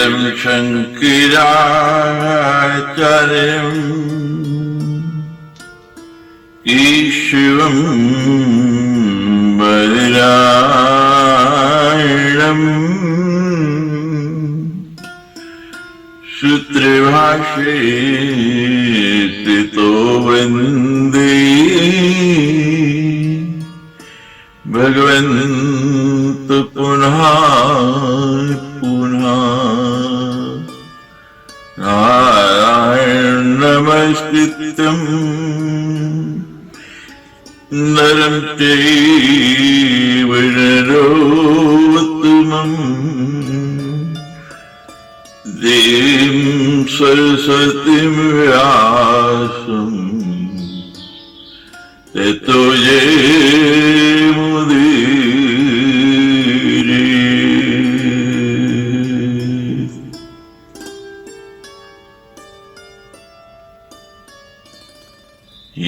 शीलं शङ्कराचार्यम् ईश्वरं वरदायणम् सूत्रभाष्ये स्थितो वन्दे भगवन्तु पुनः पुनः नारायणं नमस्कृत्यं नरं चैव नरोत्तमं देवीं सरस्वतीं व्यासं ततो जयमुदीरये।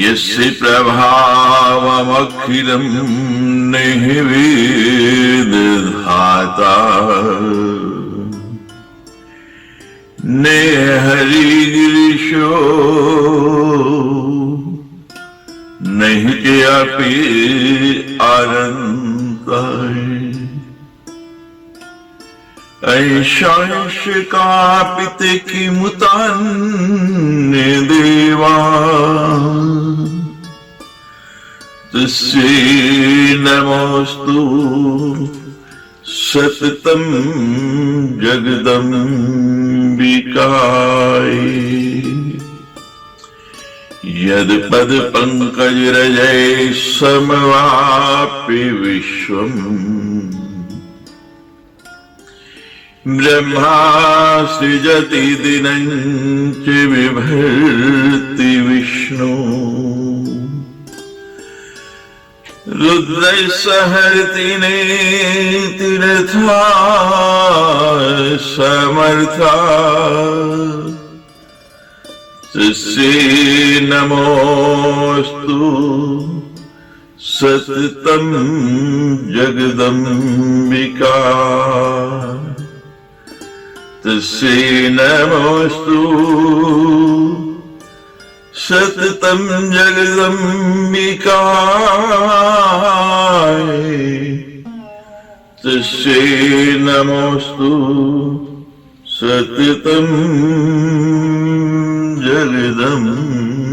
यस्य प्रभावमखिलं निर्वेदधाता ने हरिगिरीशो नहीं चापि अनन्ताय ऐशांश कापित किमुतान्य देवा तस्यै नमोस्तु सततं जगदम्बिकाय। यद्पद पंकजरजै समवाप्य विश्वम् ब्रह्मा सृजति दिनं च बिभर्ति विष्णु रुद्रः सहरति नेतिरथा समर्था तस्यै नमोस्तु सततं जगदम्बिका। तस्यै नमोस्तु सततं जगदम्बिका। तस्यै नमोस्तु सततं जगदम्बिका।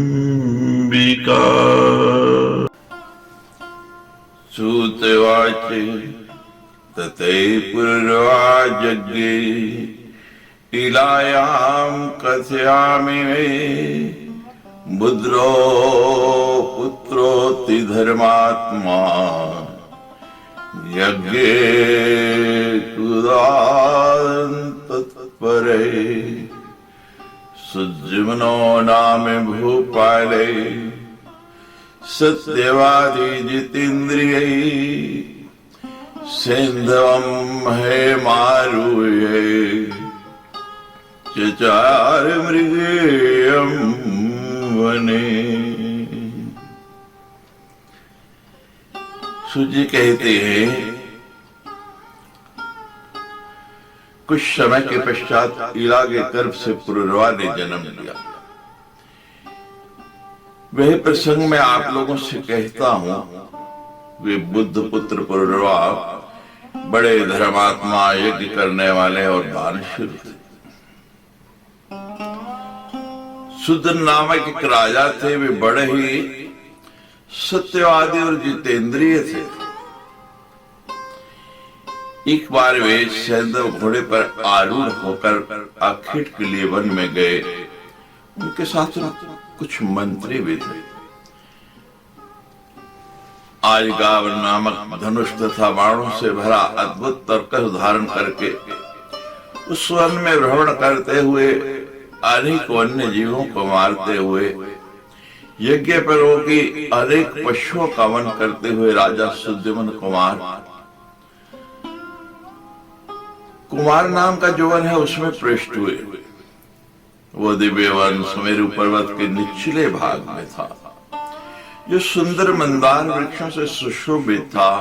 सूतवाच तते पुनर्वाजज्ञे इलायां कथयामि मे बुद्रो पुत्रोति धर्मात्मा यज्ञे कुदान्तत्परे सुजमनो नाम भूपाले सत्यवादी जितेन्द्रिये सेन्धवं हे मारुये चचार मृगेयं वने। सूजी कहते हैं कुछ समय के पश्चात इला के गर्भ से पुरुरवा ने जन्म लिया। वह प्रसंग मैं आप लोगों से कहता हूं। वे बुद्ध पुत्र पुरुरवा बड़े धर्मात्मा यज्ञ करने वाले और दानशील थे। सुदन नामक एक राजा थे। वे बड़े ही सत्यवादी और जितेंद्रिय थे। एक बार वे सैंधव घोड़े पर आरूढ़ होकर आखेट के लिए वन में गए। उनके साथ कुछ मंत्री भी थे। आजगाव नामक धनुष तथा बाणों से भरा अद्भुत तर्कस धारण करके उस वन में भ्रमण करते हुए अनेक वन्य जीवों को मारते हुए यज्ञ परों की अनेक पशुओं का वध करते हुए राजा सुद्युम्न कुमार नाम का जो वन है उसमें प्रविष्ट हुए। वो दिव्य वन सुमेरु पर्वत के निचले भाग में था, जो सुंदर मंदार वृक्षों से सुशोभित था।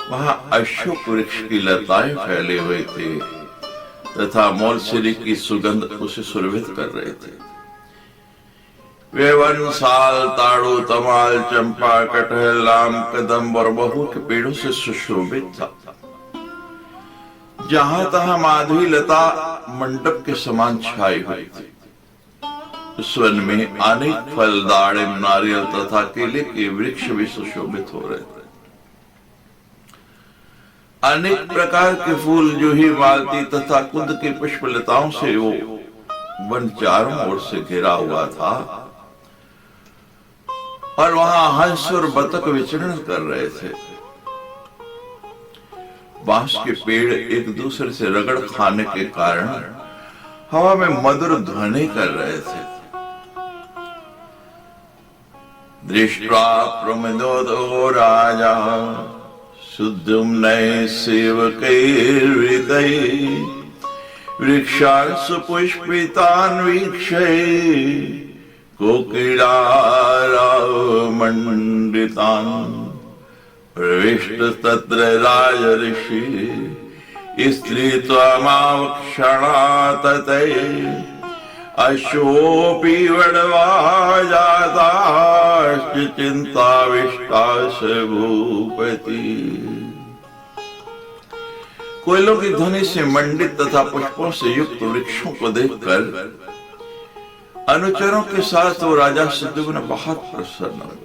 वहां अशोक वृक्ष की लताएं फैले हुए थे तथा मोलसिरी की सुगंध उसे सुरभित कर रहे थे। वे वन, साल, ताड़ू, तमाल, चंपा, कटहल, आम, कदम और बबूल के पेड़ों से सुशोभित था। जहां तहां माधवी लता मंडप के समान छाई हुई थी। उस वन में अनेक फल, दाड़िम, नारियल तथा केले के वृक्ष भी सुशोभित हो रहे थे। अनेक प्रकार के फूल, जूही, मालती तथा कुंद की पुष्प लताओं से वो वन चारों ओर से घिरा हुआ था और वहां हंस और बतख विचरण कर रहे थे। बांस के पेड़ एक दूसरे से रगड़ खाने के कारण हवा में मधुर ध्वनि कर रहे थे। दृष्ट्वा प्रमदोदो राजा सुद्युम्नैः सेवकैर्हृदये वृक्षान् सुपुष्पितान् वीक्षये कोकिलारावमण्डितान् प्रविष्ट तत्र राजर्षि स्त्री त्वमावक्षणा ततये अशोऽपि वडवा जाताश्च चिन्ताविष्टाश्च भूपति। कोयलों की ध्वनि से मंडित तथा पुष्पों से युक्त वृक्षों को देखकर अनुचरों के साथ वो राजा सुद्युम्न बहुत प्रसन्न हुआ।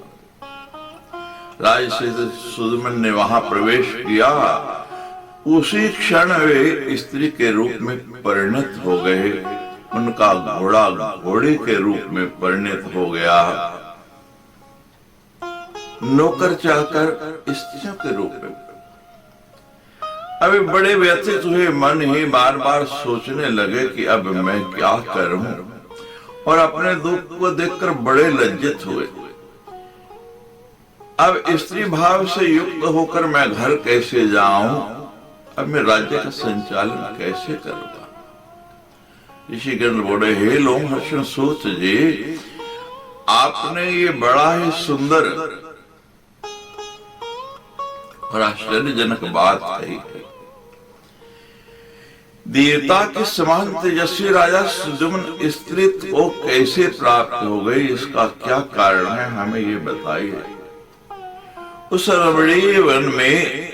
राजा सुद्युम्न ने वहां प्रवेश किया। उसी क्षण वे स्त्री के रूप में परिणत हो गए। उनका घोड़ा घोड़े के रूप में परिणत हो गया। नौकर चाकर स्त्रियों के रूप में। अभी बड़े व्यथित हुए मन ही बार बार सोचने लगे कि अब मैं क्या करूं, और अपने दुख को देखकर बड़े लज्जित हुए। अब स्त्री भाव से युक्त होकर मैं घर कैसे जाऊं? अब मैं राज्य का संचालन कैसे करूंगा? ऋषिगण बोले, हे लोमहर्षण सूत जी, आपने ये बड़ा ही सुंदर और आश्चर्यजनक बात कही है। देवता के समान तेजस्वी राजा सुद्युम्न स्त्री को कैसे प्राप्त हो गई, इसका क्या कारण है, हमें ये बताइए। उस रमणीय वन में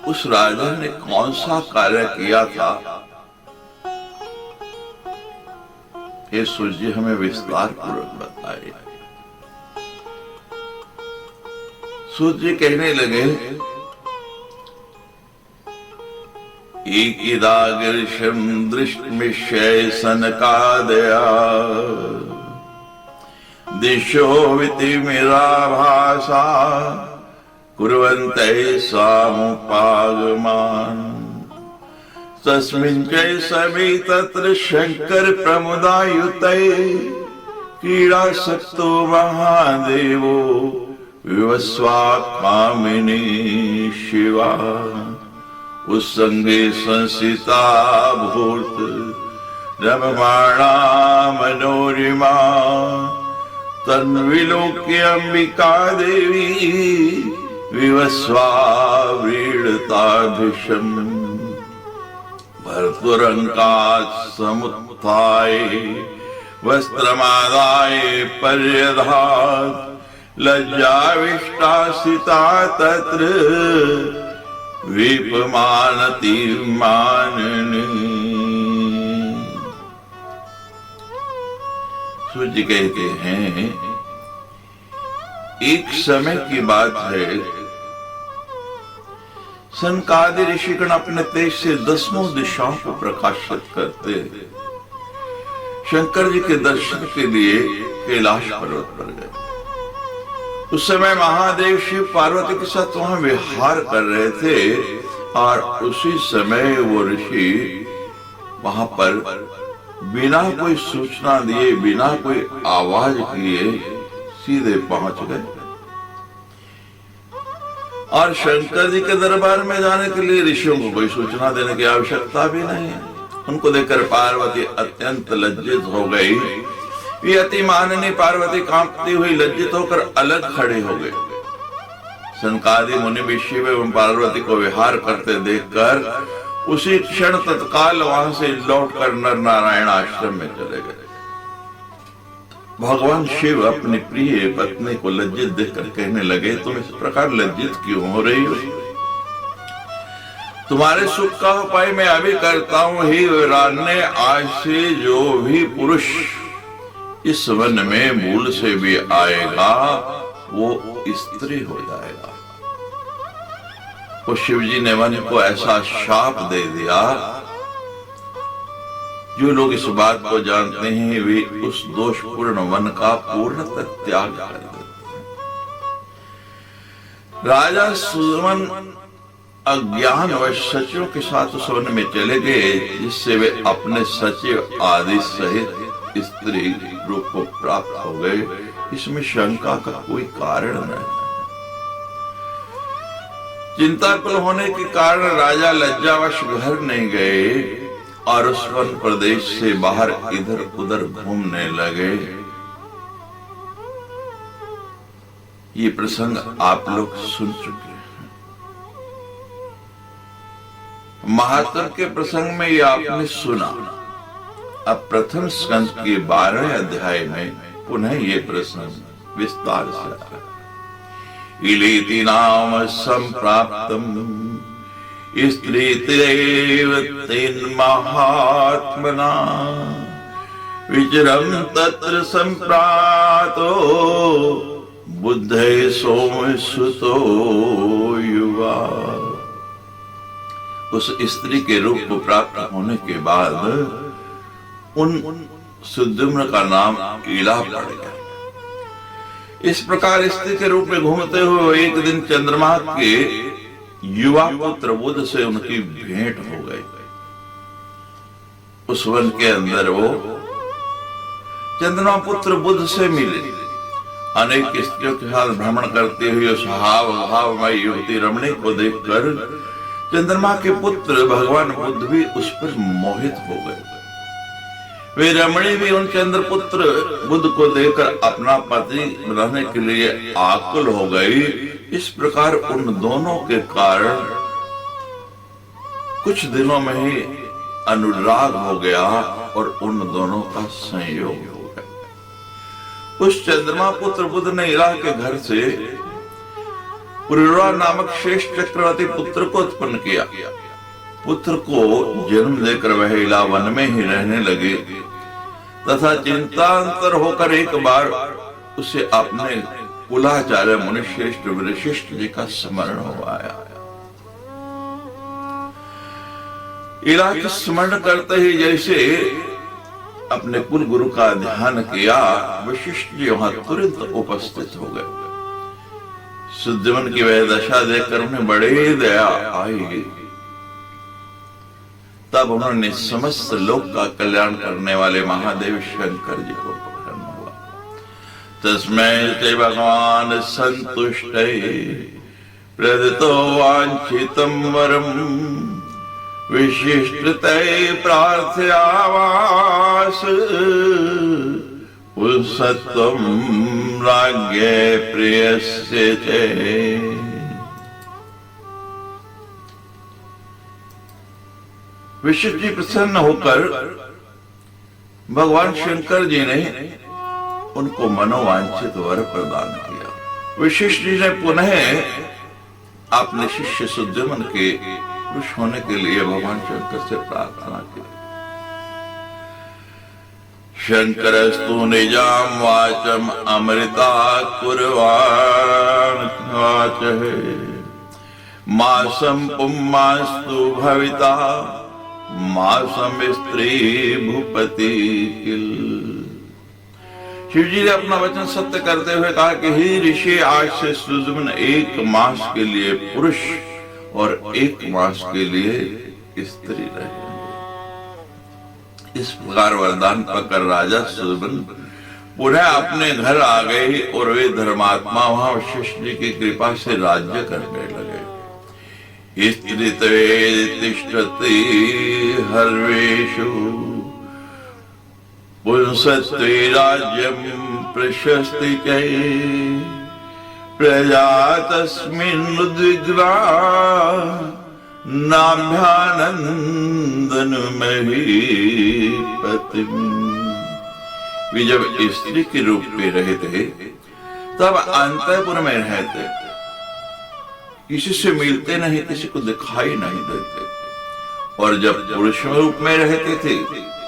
उस राजा ने कौन सा कार्य किया था, ये सूर्य हमें विस्तार पूर्वक बताइए। सूर्य कहने लगे, एकिदागिर्षं दृष्टमिष्यै सनकादया दिशो वितिमिराभासा कुर्वन्तै सामुपागमान् तस्मिन् च समे तत्र शंकर प्रमुदायुतै क्रीडासक्तो महादेवो विवस्वाकामिनी शिवा उत्संगे संसिता भूत रममाणा मनोरिमा तन्विलोक्य अंबिका देवी विवस्वा व्रीडताभिषम् भर्तुरंकात् समुत्थाय वस्त्रमादाय पर्यधात् लज्जाविष्टासिता तत्र विपमानति माननी। सूर्य कहते हैं, एक समय की बात है, सनकादि ऋषिगण अपने तेज से 10 दिशाओं को प्रकाशित करते शंकर जी के दर्शन के लिए कैलाश पर्वत पर गए। उस समय महादेव शिव पार्वती के साथ वहां विहार कर रहे थे और उसी समय वो ऋषि वहां पर बिना कोई सूचना दिए, बिना कोई आवाज किए सीधे पहुंच गए। और शंकर जी के दरबार में जाने के लिए ऋषियों को कोई सूचना देने की आवश्यकता भी नहीं है। उनको देखकर पार्वती अत्यंत लज्जित हो गई। ये अति माननीय पार्वती कांपती हुई लज्जित होकर अलग खड़े हो गए। सनकादि मुनि भी शिव एवं पार्वती को विहार करते देखकर उसी क्षण तत्काल वहां से लौटकर नर नारायण आश्रम में चले गए। भगवान शिव अपनी प्रिय पत्नी को लज्जित देखकर कहने लगे, तुम इस प्रकार लज्जित क्यों हो रही हो? तुम्हारे सुख का उपाय मैं अभी करता हूं। ही वीराने, आज से जो भी पुरुष इस वन में मूल से भी आएगा वो स्त्री हो जाएगा। तो शिव जी ने वन को ऐसा शाप दे दिया, जो लोग इस बात को जानते हैं वे उस दोषपूर्ण वन का पूर्णतः त्याग कर देते हैं। राजा सुमन अज्ञानवश सचिवों के साथ उस वन में चले गए, जिससे वे अपने सचिव आदि सहित स्त्री रूप को प्राप्त हो गए। इसमें शंका का कोई कारण नहीं। चिंताकुल होने के कारण राजा लज्जावश घर नहीं गए और उस वन प्रदेश से बाहर इधर उधर घूमने लगे। ये प्रसंग आप लोग सुन चुके हैं। महात्म के प्रसंग में ये आपने सुना। अब प्रथम स्कंद के 12वें अध्याय में पुनः ये प्रसंग विस्तार से आता है। इलीति नाम संप्राप्तम स्त्रीतिरेव तेन महात्मना विचरम तत्र संप्रातो बुद्धे सोम सुतो युवा। उस स्त्री के रूप को प्राप्त होने के बाद उन सुद्युम्न का नाम ईला पड़ गया। इस प्रकार स्त्री के रूप में घूमते हुए एक दिन चंद्रमा के युवा पुत्र बुध से उनकी भेंट हो गई। उस वन के अंदर वो चंद्रमा पुत्र बुध से मिले। अनेक स्त्रियों के साथ भ्रमण करते हुए उस भावमयी युवती रमणी को देखकर चंद्रमा के पुत्र भगवान बुद्ध भी उस पर मोहित हो गए। वे रमणी भी उन चंद्रपुत्र बुद्ध को देखकर अपना पति बनाने के लिए आकुल हो गई। इस प्रकार उन दोनों के कारण कुछ दिनों में ही अनुराग हो गया और उन दोनों का संयोग हो गया। उस चंद्रमा पुत्र बुद्ध ने इला के घर से पुरुरा नामक श्रेष्ठ चक्रवर्ती पुत्र को उत्पन्न किया। पुत्र को जन्म देकर वह इला वन में ही रहने लगे तथा चिंतांतर होकर एक बार उसे अपने कुलाचार्य मुनिश्रेष्ठ वशिष्ठ जी का स्मरण हो आया। इला का स्मरण करते ही जैसे अपने कुल गुरु का ध्यान किया, वशिष्ठ जी वहां तुरंत उपस्थित हो गए। सुद्युम्न की वह दशा देखकर उन्हें बड़ी दया आई। तब उन्होंने समस्त लोक का कल्याण करने वाले महादेव शंकर जी को प्रसन्न हुआ। तस्मै ते भगवान संतुष्ट प्रदत्तो वांछितं वरम विशिष्टतये प्रार्थयावास पुंसत्वं राज्ञे प्रियस्य च। विशिष्ट जी प्रसन्न होकर भगवान शंकर जी ने उनको मनोवांछित वर प्रदान किया। विशिष्ट जी ने पुनः अपने शिष्य सुद्युम्न के पुरुष होने के लिए भगवान शंकर से प्रार्थना की। शंकरस्तु निजाम वाचम अमृता कुर्वाण वाचः मासं पुम्मास्तु भविता मासम स्त्री भूपति किल। शिव जी ने अपना वचन सत्य करते हुए कहा कि हे ऋषि, आज से सुद्युम्न 1 मास के लिए पुरुष और 1 मास के लिए स्त्री रहेंगे। इस प्रकार वरदान पाकर राजा सुद्युम्न पुनः अपने घर आ गए और वे धर्मात्मा वहां वशिष्ठ जी की कृपा से राज्य करने लगे। स्त्रीत्वे तिष्ठति हर्वेषु पुंसत्वे राज्यं प्रशस्ति च प्रजा तस्मिन् उद्विग्ना नाभ्यानंदन महीपति। वे जब स्त्री के रूप में रहे थे तब अंतःपुर में रहते, किसी से मिलते नहीं, किसी को दिखाई नहीं देते, और जब पुरुष रूप में रहते थे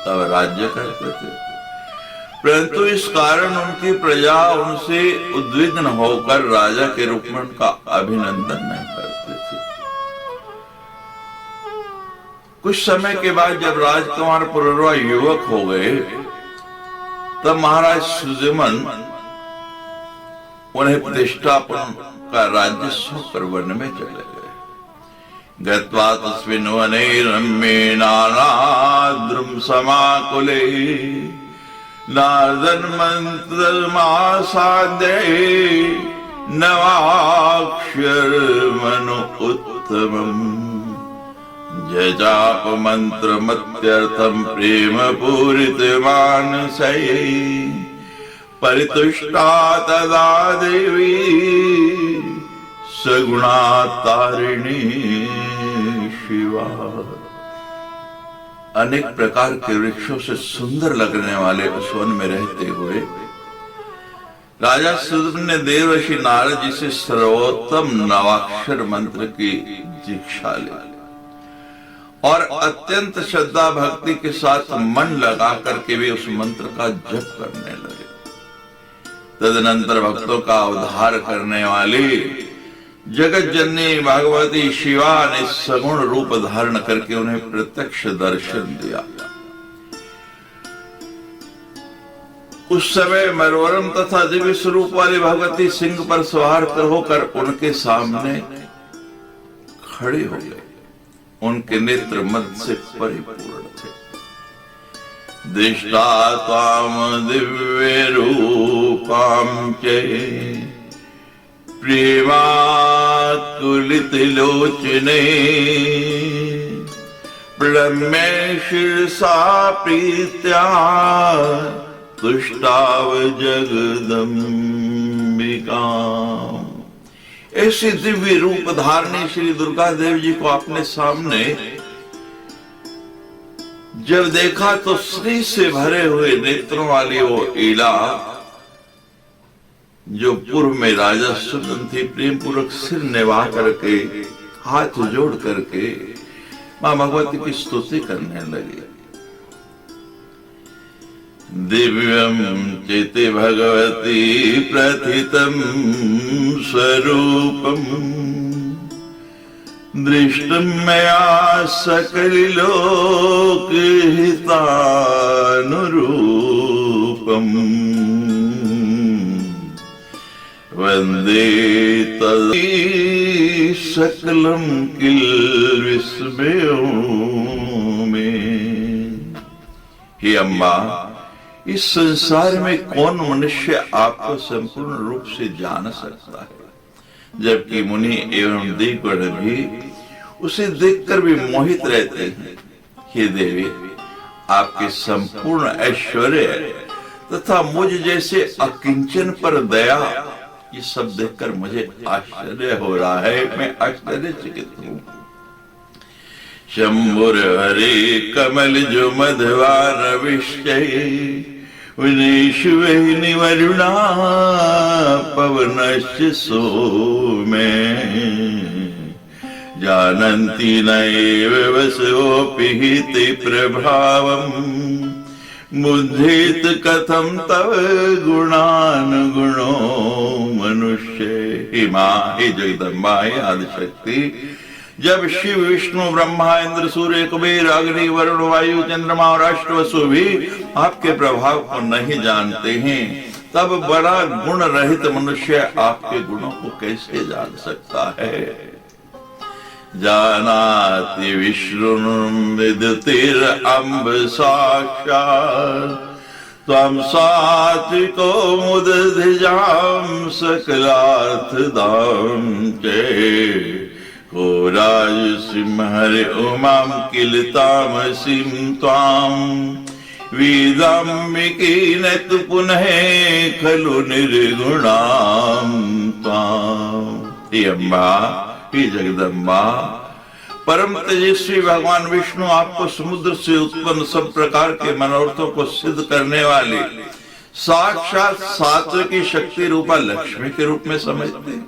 तब राज्य करते थे। परंतु इस कारण उनकी प्रजा उनसे उद्विग्न होकर राजा के रूप में उनका अभिनंदन नहीं करते थे। कुछ समय के बाद जब राजकुमार पुरवा युवक हो गए तब महाराज सुजमन उन्हें प्रतिष्ठापन का राज्य सौंपकर वन में चले गए। गत्वा तस्मिन् वने रम्ये नानाद्रुम समाकुले नारदन मंत्रमासाद्य नवाक्षर मनु उत्तमम् जजाप मंत्र मत्यर्थम प्रेम पूरित मानसै परितुष्टा तदा देवी सगुणा तारिणी शिवा। अनेक प्रकार के वृक्षों से सुंदर लगने वाले उस वन में रहते हुए राजा सुजमन ने देवर्षि नारद जी से सर्वोत्तम नवाक्षर मंत्र की दीक्षा ली और अत्यंत श्रद्धा भक्ति के साथ मन लगा करके वे उस मंत्र का जप करने लगे। तदनंतर भक्तों का उद्धार करने वाली जगत जननी भगवती शिवा ने सगुण रूप धारण करके उन्हें प्रत्यक्ष दर्शन दिया। उस समय मरोरम तथा दिव्य स्वरूप वाली भगवती सिंह पर सवार होकर उनके सामने खड़े हो गए। उनके नेत्र मद से परिपूर्ण थे। दृष्टा त्वाम दिव्य रूपाम च प्रेमाकुलित लोचने प्रणम्य शिरसा प्रीत्या तुष्टाव जगदम्बिका। ऐसे दिव्य रूप धारणी श्री दुर्गा देव जी को अपने सामने जब देखा तो श्री से भरे हुए नेत्रों वाली वो इला जो पूर्व में राजा सुदन थी प्रेम पूर्वक सिर निभा करके हाथ जोड़ करके मां भगवती की स्तुति करने लगी। दिव्यम चेते भगवती प्रथितम स्वरूपम दृष्टम मया सकललोक हितानुरूपम वंदे तदी सकलम किल विस्मयो में। हे अम्मा, इस संसार में कौन मनुष्य आपको संपूर्ण रूप से जान सकता है, जबकि मुनि एवं देवगण भी उसे देखकर भी मोहित रहते हैं। हे देवी, आपके संपूर्ण ऐश्वर्य तथा मुझ जैसे अकिंचन पर दया, ये सब देखकर मुझे आश्चर्य हो रहा है, मैं आश्चर्यचकित हूँ। शंभुर हरे कमल जो मधवार विषय विनेश्वहिनी वरुणा पवनश्च सोमे जानन्ति नैव वसोऽपि प्रभावम् मुद्धेत कथम तव गुणानुगुणो मनुष्य। हे मां, हे जगदम्बा, हे आदिशक्ति, जब शिव विष्णु ब्रह्मा इंद्र सूर्य कुबेर अग्नि वरुण वायु चंद्रमा और अष्टवसु भी आपके प्रभाव को नहीं जानते हैं, तब बड़ा गुण रहित मनुष्य आपके गुणों को कैसे जान सकता है। जानाति विष्णुं विदुतिरम्ब साक्षात् त्वं सात्विको मुदधिजां सकलार्थदां च को राजसिंहरि उमां किल तामसीं त्वां वेदाम्बिकेन तु पुनः खलु निर्गुणां त्वां। हे अम्बा, हे जगदम्बा, परम तेजस्वी भगवान विष्णु आपको समुद्र से उत्पन्न सब प्रकार के मनोरथों को सिद्ध करने वाले साक्षात सात्विकी शक्ति रूपा लक्ष्मी के रूप में समझते हैं।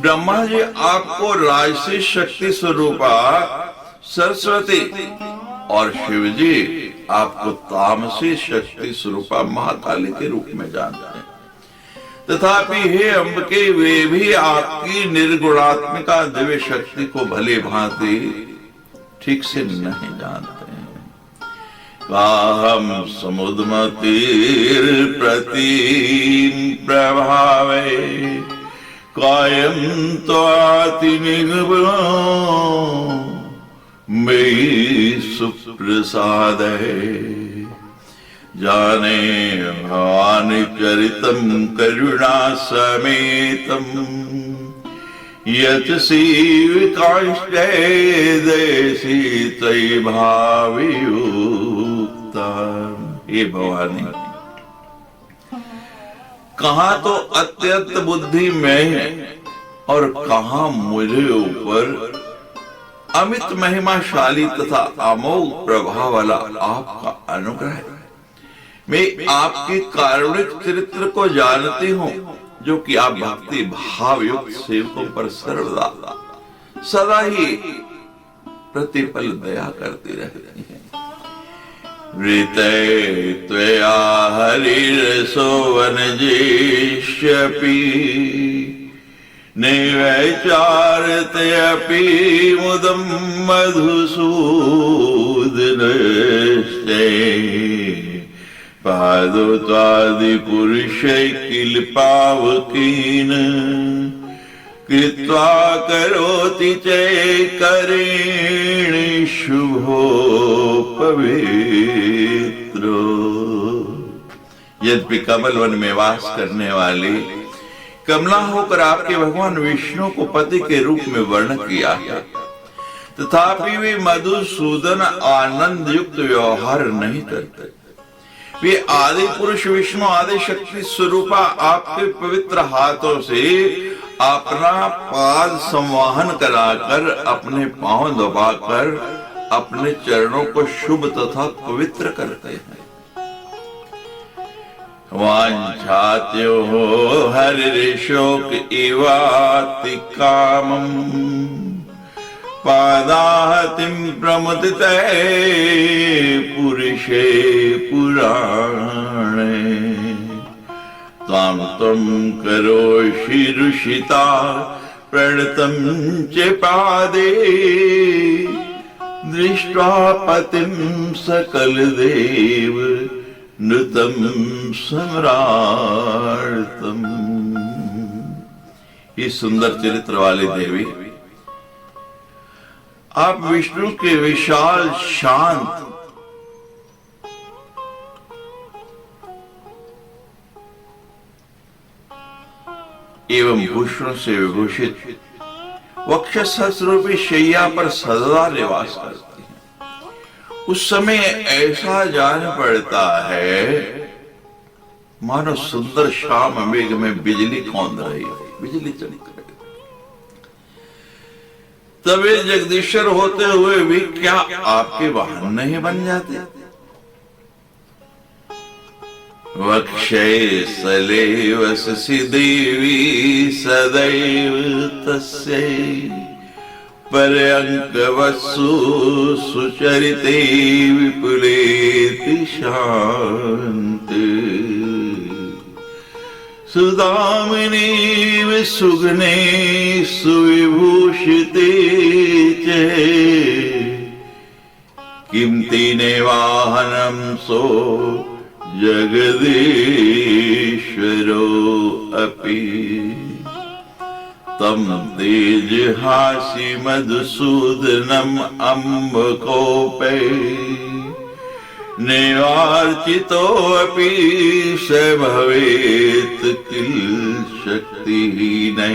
ब्रह्मा जी आपको राजसी शक्ति स्वरूपा सरस्वती और शिव जी आपको तामसी शक्ति स्वरूपा महाकाली के रूप में जानते हैं। तथापि हे अम्बिके, वे भी आपकी निर्गुणात्मिका दिव्य शक्ति को भली भांति ठीक से नहीं जानते हैं। काहम समुद्रमतीर प्रति प्रभावे कायम त्वाति निगमो मयि सुप्रसाद जाने भवानि चरितम करुणा समेतम यत् शिवकांश्चे देसी तयि भावयुक्ता। हे भवानी, कहाँ तो अत्यंत बुद्धि में है और कहाँ मुझे ऊपर अमित महिमाशाली तथा अमोघ प्रभाव वाला आपका अनुग्रह है। मैं आपकी कारुणिक चरित्र को जानती हूँ, जो कि आप भक्ति भाव युक्त सेवकों पर सर्वदा सदा ही प्रतिपल दया करती रहती है। वृते त्वया हरिरसोवन जेष्यपि नैवैचारते अपि मुदं मधुसूदनस्ते पादोत्वादि पुरुषै किल पावकीन कृत्वा करोति चैकरेण शुभो पवित्रो। यद्यपि कमल वन में वास करने वाले कमला होकर आपके भगवान विष्णु को पति के रूप में वर्णन किया है, तथापि वे मधुसूदन आनंद युक्त व्यवहार नहीं करते। वे आदि पुरुष विष्णु आदि शक्ति स्वरूपा आपके पवित्र हाथों से अपना पाद संवाहन कराकर अपने पांव दबाकर अपने चरणों को शुभ तथा पवित्र करते हैं। वाञ्छात्यो हरिशोक इवाति कामं पादाहतिं प्रमुदिते पुरुषे पुराणे त्वां त्वं करोषि ऋषिता प्रणतं च पादे दृष्ट्वा पतिं सकलदेव नृतम सम्राटम। इस सुंदर चरित्र वाली देवी, आप विष्णु के विशाल शांत एवं भूषणों से विभूषित वक्षस्थरूपी शैया पर सदा निवास करती हैं। उस समय ऐसा जान पड़ता है मानो सुंदर शाम मेघ में बिजली कौंध रही हो, बिजली चमक रही। तबे जगदीश्वर होते हुए भी क्या आपके वाहन नहीं बन जाते? वक्षे सले वससि देवी सदैव तस्यै पर्यंक वसु सुचरिते विपुलेति शान्ति सुदामिनीव सुगने सुविभूषिते च किं तेने वाहनं सो जगदीश्वरो अपि तम तेजहासि मधुसूदनम् अम्बकोपे निवार्चितोऽपि स भवेत् किल शक्तिहीने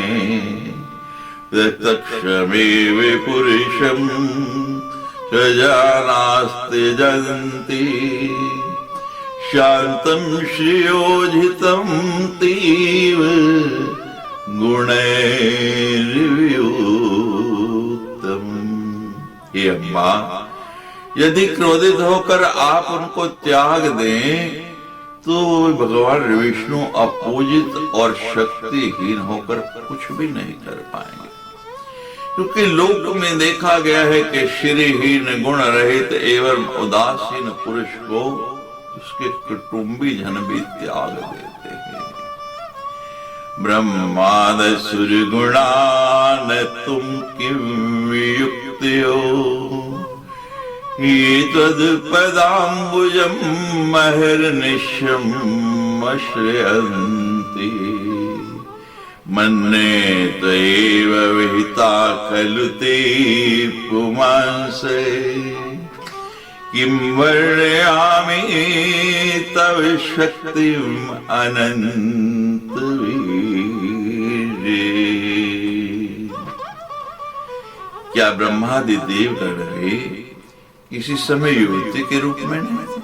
प्रत्यक्षमेव पुरुषं च जानास्ति जयन्ति शांतं श्रियोजितं तीव गुणैर्युक्तम्। हे अम्मा, यदि क्रोधित होकर आप उनको त्याग दें तो भगवान विष्णु अपूजित और शक्तिहीन होकर कुछ भी नहीं कर पाएंगे, क्योंकि लोक में देखा गया है कि श्रीहीन गुण रहित एवं उदासीन पुरुष को उसके कुटुंबी जन भी त्याग देते हैं। ब्रह्माद सुर गुणान तुम किम युक्त्यो ये तद पदाम्बुजम महर्निशम श्रयन्ति मन्ने तैव विहिता खलु ते पुमांसे किं वर्णयामि तव शक्तिम् अनंत वीर्ये। क्या ब्रह्मादि देवगण किसी समय युवती के रूप में नहीं थे,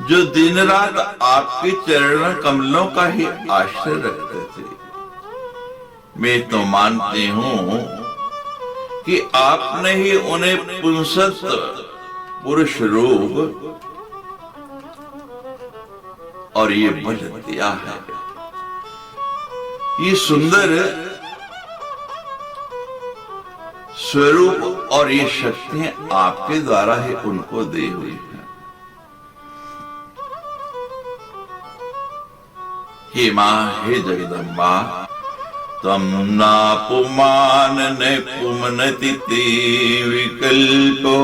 जो दिन रात आपके चरण कमलों का ही आश्रय रखते थे? मैं तो मानती हूं कि आपने ही उन्हें पुंसत पुरुष रूप और ये बल दिया है। ये सुंदर स्वरूप और ये शक्तियां आपके द्वारा ही उनको दी हुई है। हे मां, हे जगदम्बा, तम नापुमान न पुमनति ते विकल्पो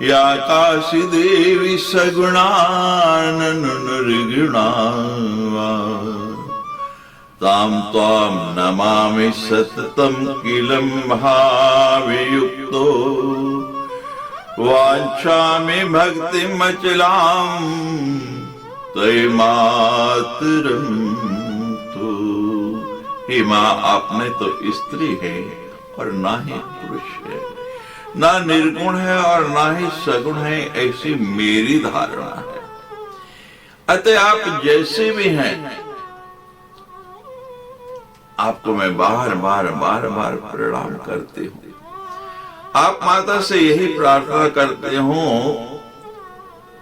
या काशी देवी सगुणान निर्गुणा ताम त्वाम नमामि सततम किलम भावयुक्तो वाञ्छामि भक्तिमचलाम तय मातरम तो। हे मां, आपने तो स्त्री है और ना ही पुरुष है, ना निर्गुण है और ना ही सगुण है, ऐसी मेरी धारणा है। अतः आप जैसे भी हैं, आपको मैं बार बार प्रणाम करती हूँ। आप माता से यही प्रार्थना करते हो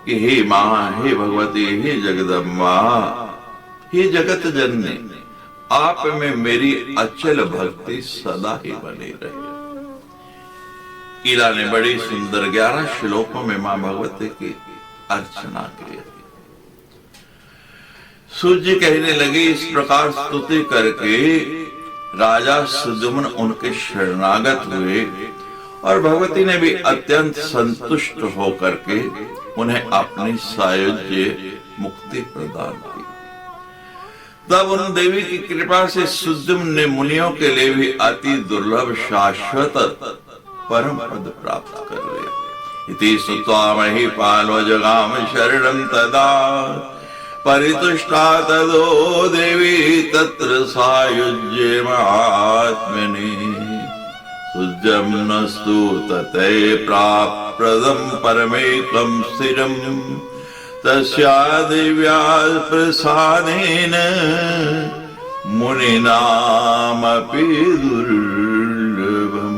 कि हे मां, हे भगवती, हे जगदम्बा, हे जगत जननी, आप में मेरी अचल भक्ति सदा ही बनी रहे। ईला ने बड़ी सुंदर 11 श्लोकों में मां भगवती की अर्चना की। सूर्य कहने लगे, इस प्रकार स्तुति करके राजा सुदुमन उनके शरणागत हुए और भगवती ने भी अत्यंत संतुष्ट होकर के उन्हें अपनी सायुज्य मुक्ति प्रदान की। तब उन देवी की कृपा से सुदुमन ने मुनियों के लिए भी अति दुर्लभ शाश्वत परम पद प्राप्त कर लिया। इति सुत्वा महीपालो जगाम शरणं तदा परितुष्टा तदो देवी तत्र सायुज्ये महात्मनि सुजम नस्तु तते प्राप्रदम परमेकं स्थिरं तस्या दिव्या प्रसादेन मुनिनामपि दुर्लभम्।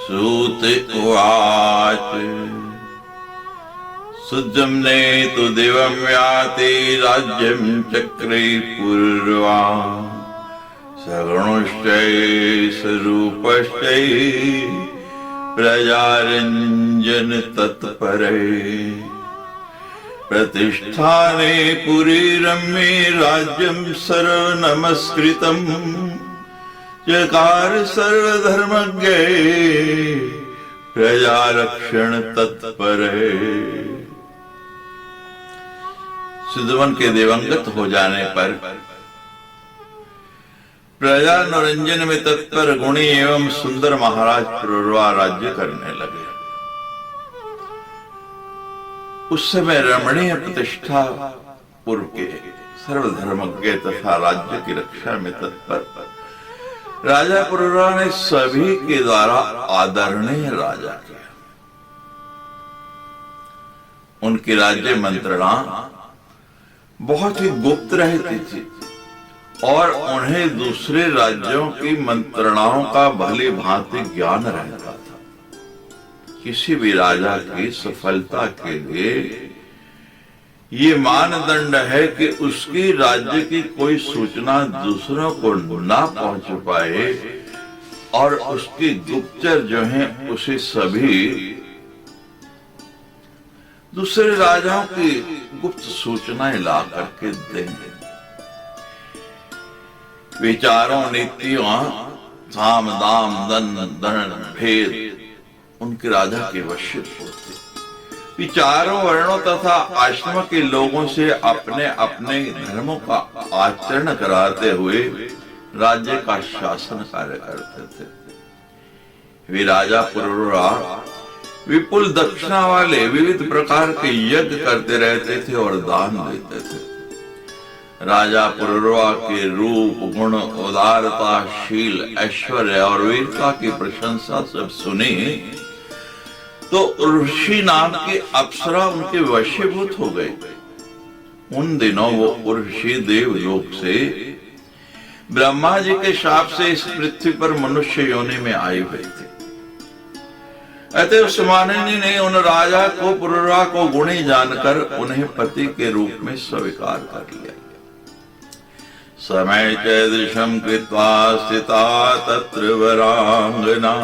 सूत उवाच सुजम्ने तु दिवं याति राज्यं चक्रे पूर्वा सगुणश्चै स्वरूपश्चै प्रजारञ्जन तत्परे प्रतिष्ठाने पुरी रम्ये राज्यं सर्वनमस्कृतम् चकार सर्वधर्मज्ञ प्रजारक्षण तत्पर। सुदमन के दिवंगत हो जाने पर प्रजा मनोरंजन में तत्पर गुणी एवं सुंदर महाराज पुरुरवा राज्य करने लगे। उस समय रमणीय प्रतिष्ठा पूर्व के सर्वधर्मज्ञ तथा राज्य की रक्षा में तत्पर राजा पुरुरवा ने सभी के द्वारा आदरणीय राजा किया। उनकी राज्य मंत्रणा बहुत ही गुप्त रहती थी और उन्हें दूसरे राज्यों की मंत्रणाओं का भली भांति ज्ञान रहता था। किसी भी राजा की सफलता के लिए ये मानदंड है कि उसकी राज्य की कोई सूचना दूसरों को ना पहुंच पाए और उसकी गुप्तचर जो हैं उसे सभी दूसरे राजाओं की गुप्त सूचनाएं ला करके देंगे। विचारों, नीतियों, साम दाम दन धन भेद उनके राजा के वशीभूत होते। विचारों, वर्णों तथा आश्रम के लोगों से अपने अपने धर्मों का आचरण कराते हुए राज्य का शासन कार्य करते थे। वे राजा पुरोरा विपुल दक्षिणा वाले विविध प्रकार के यज्ञ करते रहते थे और दान देते थे। राजा पुरोरा के रूप, गुण, उदारता, शील, ऐश्वर्य और वीरता की प्रशंसा सब सुनी तो ऋषि नाम के अप्सरा उनके वशीभूत हो गए। उन दिनों वो ऋषि देवलोक से ब्रह्मा जी के शाप से इस पृथ्वी पर मनुष्य योनि में आए हुए थे। अतः उस मानिनी ने उन राजा को, पुरोरा को गुणी जानकर उन्हें पति के रूप में स्वीकार कर लिया। समय चैदृशं कृत्वा स्थिता तत्र वरांगना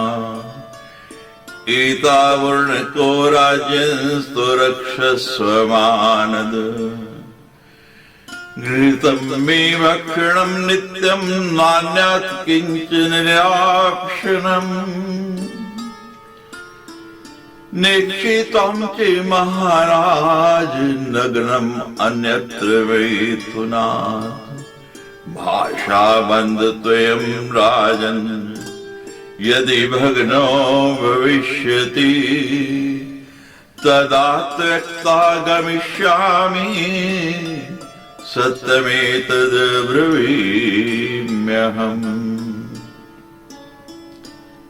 एता वर्ण को राज्यंस्तु रक्षस्व मानद घृतं मे भक्षणं नित्यं नान्यत् किंचन निराक्षणम् नेक्षितं च महाराज नग्नम् अन्यत्र वैथुनात् भाषा बंद त्वयं राजन् यदि भग्नो भविष्यति तदा त्यक्ता गमिष्यामि सत्यमेतद् ब्रवीम्यहम्।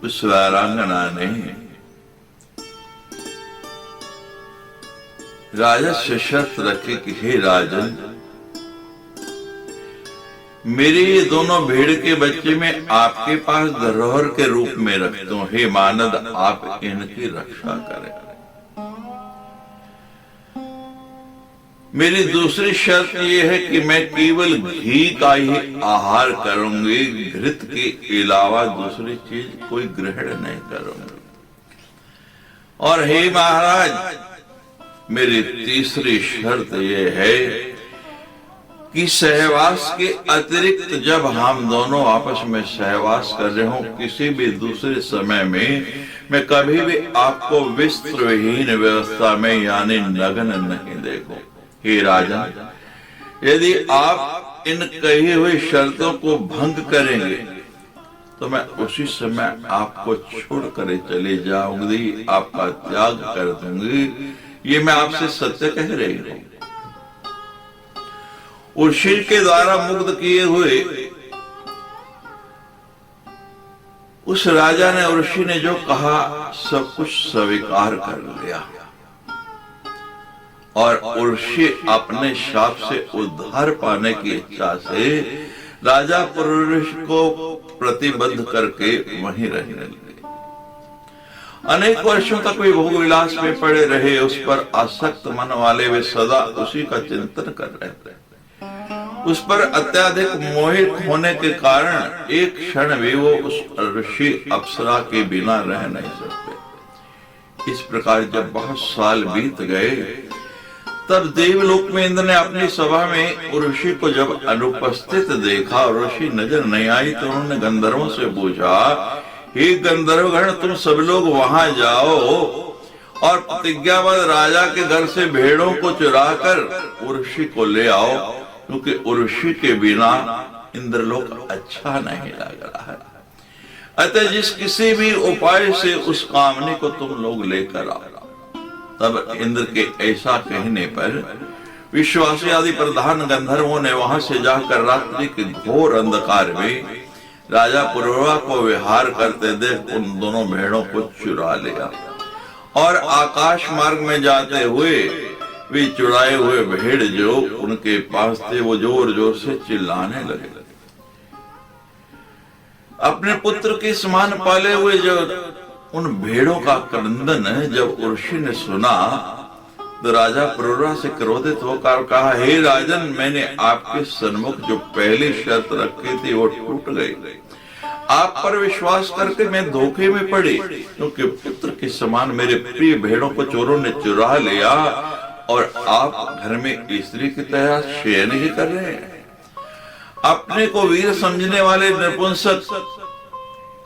उस वीरांगना ने राजा से शर्त रखी कि हे राजन, मेरे ये दोनों भेड़ के बच्चे मैं आपके पास धरोहर के रूप में रखता हूं। हे मानद, आप इनकी रक्षा करें। मेरी दूसरी शर्त यह है कि मैं केवल घी का ही आहार करूंगी, घृत के अलावा दूसरी चीज कोई ग्रहण नहीं करूंगी। और हे महाराज, मेरी तीसरी शर्त यह है कि सहवास के अतिरिक्त जब हम दोनों आपस में सहवास कर रहे हो, किसी भी दूसरे समय में मैं कभी भी आपको वस्त्रहीन व्यवस्था में यानी नग्न नहीं देखूं। हे राजन, यदि आप इन कही हुई शर्तों को भंग करेंगे तो मैं उसी समय आपको छोड़कर चले जाऊंगी, आपका त्याग कर दूंगी। ये मैं आपसे सत्य कह रही हूं। उर्वशी के द्वारा मुग्ध किए हुए उस राजा ने, उर्वशी ने जो कहा सब कुछ स्वीकार कर लिया और उर्वशी अपने शाप से उद्धार पाने की इच्छा से राजा पुरुष को प्रतिबद्ध करके वहीं रहने लगे। अनेक वर्षों तक वे भोग विलास में पड़े रहे। उस पर आसक्त मन वाले वे सदा उसी का चिंतन कर रहे थे। उस पर अत्याधिक मोहित होने के कारण एक क्षण भी वो उस ऋषि अप्सरा के बिना रह नहीं सकते। इस प्रकार जब बहुत साल बीत गए तब देवलोक में इंद्र ने अपनी सभा में ऋषि को जब अनुपस्थित देखा और ऋषि नजर नहीं आई तो उन्होंने गंधर्वों से पूछा, हे गंधर्वगण, तुम सब लोग वहां जाओ और प्रतिज्ञाबद्ध राजा के घर से भेड़ों को चुराकर ऋषि को ले आओ, क्योंकि ऋषि के बिना इंद्रलोक अच्छा नहीं लग रहा है। अतः जिस किसी भी उपाय से उस कामनी को तुम लोग लेकर आओ। तब इंद्र के ऐसा कहने पर विश्वासी आदि प्रधान गंधर्वों ने वहां से जाकर रात्रि के घोर अंधकार में राजा पुरोरा को विहार करते देख उन दोनों भेड़ों को चुरा लिया और आकाश मार्ग में जाते हुए वे चुराए हुए भेड़ जो उनके पास थे वो जोर जोर से चिल्लाने लगे। अपने पुत्र के समान पाले हुए जो उन भेड़ों का क्रंदन जब उर्वशी ने सुना तो राजा पुरुरवा से क्रोधित होकर कहा, हे राजन, मैंने आपके सन्मुख जो पहली शर्त रखी थी वो टूट गई। आप पर विश्वास करके मैं धोखे में पड़ी, क्योंकि पुत्र के समान मेरे प्रिय भेड़ों को चोरों ने चुरा लिया और आप घर में स्त्री की तरह शयन ही कर रहे हैं। अपने को वीर समझने वाले नपुंसक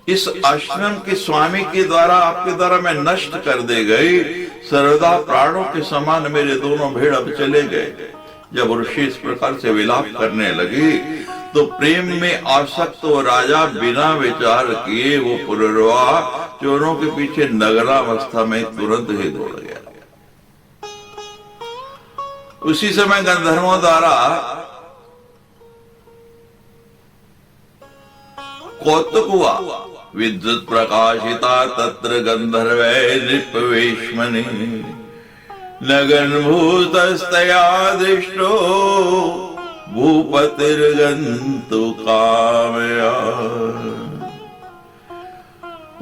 इस आश्रम के स्वामी के द्वारा आपके द्वारा मैं नष्ट कर दे गई। सर्वदा प्राणों के समान मेरे दोनों भेड़ अब चले गए। जब ऋषि इस प्रकार से विलाप करने लगी तो प्रेम में आसक्त वो राजा बिना विचार किए वो पुरुरवा चोरों के पीछे नगरावस्था में तुरंत ही दौड़ गया। उसी समय गंधर्वों द्वारा कौतुक हुआ। विद्युत प्रकाशिता तत्र गंधर्वै नृपवेश्मनि नगन्भूतस्तया दृष्टो भूपतिर्गन्तु कामया।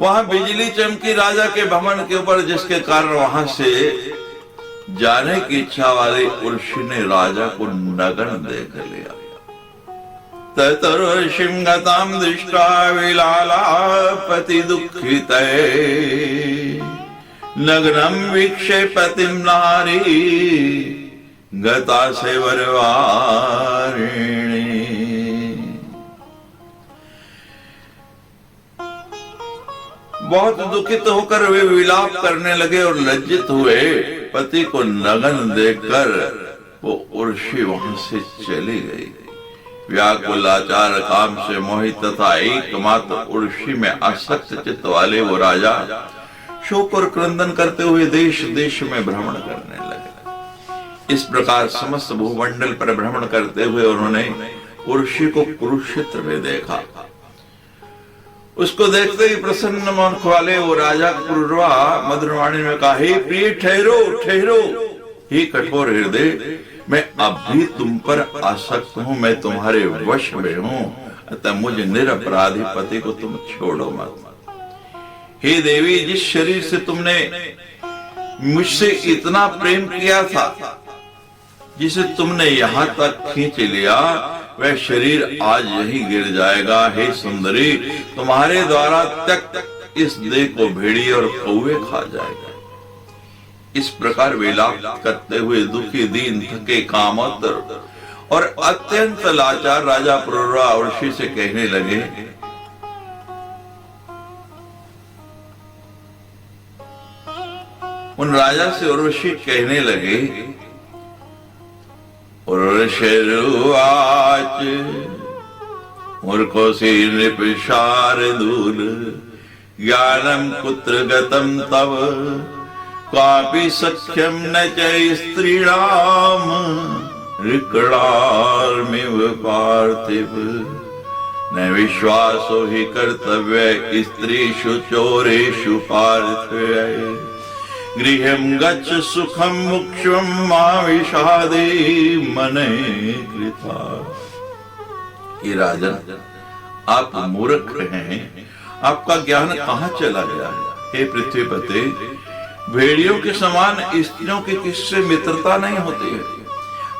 वहां बिजली चमकी राजा के भवन के ऊपर, जिसके कारण वहां से जाने की इच्छा वाले उर्वशी ने राजा को नग्न देख लिया। ततुर्वशीं गतां दृष्ट्वा विलालापति दुःखिते नग्नं वीक्ष्य पतिं नारी गता से वरवारिणी। बहुत दुखित होकर वे विलाप करने लगे और लज्जित हुए। पति को नग्न देखकर वो उर्वशी वहां से चली गई। व्याकुल आचार काम से मोहित तथा एकमात्र उर्वशी में आसक्त चित्त वाले वो राजा शोक और क्रंदन करते हुए देश देश में भ्रमण करने लगे। इस प्रकार समस्त भूमंडल पर भ्रमण करते हुए उन्होंने उर्वशी को कुरुक्षेत्र में देखा। उसको देखते ही प्रसन्न मन वाले वो राजा पुरुरवा मधुरवाणी में कहा, हे प्रिय, ठहरो ठहरो। हे कठोर हृदय, मैं अब भी तुम पर आसक्त हूं, मैं तुम्हारे वश में हूं, अतः मुझे निरपराधी पति को तुम छोड़ो मत। हे देवी, जिस शरीर से तुमने मुझसे इतना प्रेम किया था, जिसे तुमने यहाँ तक खींच लिया, वह शरीर आज यही गिर जाएगा। हे सुंदरी, तुम्हारे द्वारा तक इस देह को भेड़िए और कौवे खा जाएगा। इस प्रकार विलाप करते हुए दुखी दीन थके कामोत्तर और अत्यंत लाचार राजा पुरुरवा उर्वशी से कहने लगे, उन राजा से उर्वशी कहने लगे, उर्वशीरुवाच मूर्खोऽसि नृप शार्दूल ज्ञानं कुत्र गतं तव क्वापि सख्यं न च स्त्रीणां ऋक्णार्मिव पार्थिव न विश्वासो हि कर्तव्य स्त्रीषु चोरेषु पार्थिव गृहं गच्छ सुखं मुक्षं मा विषादे मने कृता। ये राजन, आप मूर्ख हैं, आपका ज्ञान कहाँ चला गया है? हे पृथ्वीपते, भेड़ियों के समान स्त्रियों की किससे मित्रता नहीं होती है,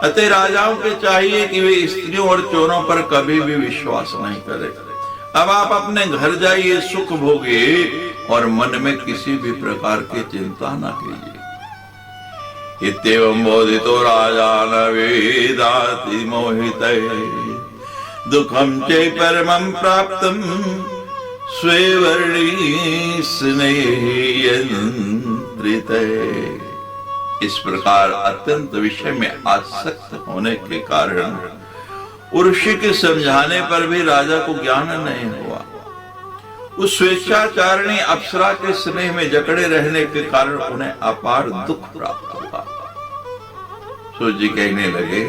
अतः राजाओं के चाहिए कि वे स्त्रियों और चोरों पर कभी भी विश्वास नहीं करें। अब आप अपने घर जाइए, सुख भोगिए और मन में किसी भी प्रकार की चिंता न कीजिए। इत्येवं बोधितो राजान वेदाति मोहितै दुःखं च परमं प्राप्तं स्वे वर्णी स्नेहयन्त्रितै। इस प्रकार अत्यंत विषय में आसक्त होने के कारण उर्वशी के समझाने पर भी राजा को ज्ञान नहीं हुआ। उस स्वेच्छाचारिणी अप्सरा के स्नेह में जकड़े रहने के कारण उन्हें अपार दुख प्राप्त हुआ। सूर्य कहने लगे,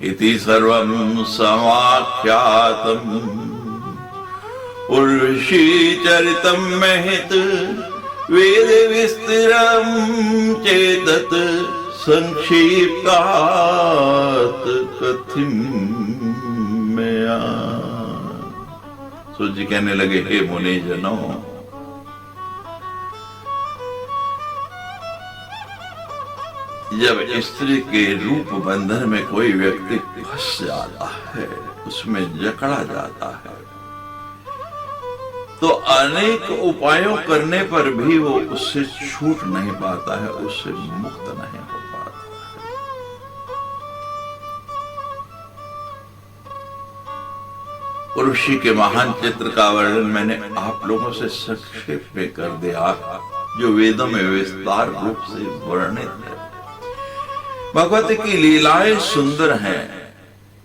इति सर्वं समाख्यातम् उर्वशी चरितं महित वेद विस्तरं चेतत संक्षिप्तात कथिम में सूत जी कहने लगे, हे मुनि जनों, जब स्त्री के रूप बंधन में कोई व्यक्ति फंस जाता है, उसमें जकड़ा जाता है, तो अनेक उपायों करने पर भी वो उससे छूट नहीं पाता है, उससे मुक्त नहीं हो पाता है। ऋषि के महान चित्र का वर्णन मैंने आप लोगों से संक्षेप में कर दिया, जो वेदों में विस्तार रूप से वर्णित है। भगवती की लीलाएं सुंदर हैं,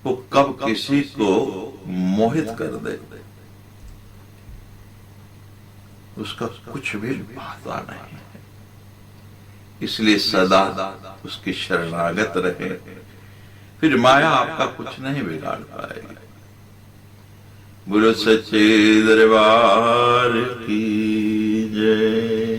वो कब किसी को मोहित कर दे उसका कुछ भी पता नहीं है। इसलिए सदा उसकी शरणागत रहे, फिर माया आपका कुछ नहीं बिगाड़ पाएगी। बोलो सच्चे दरबार की जय।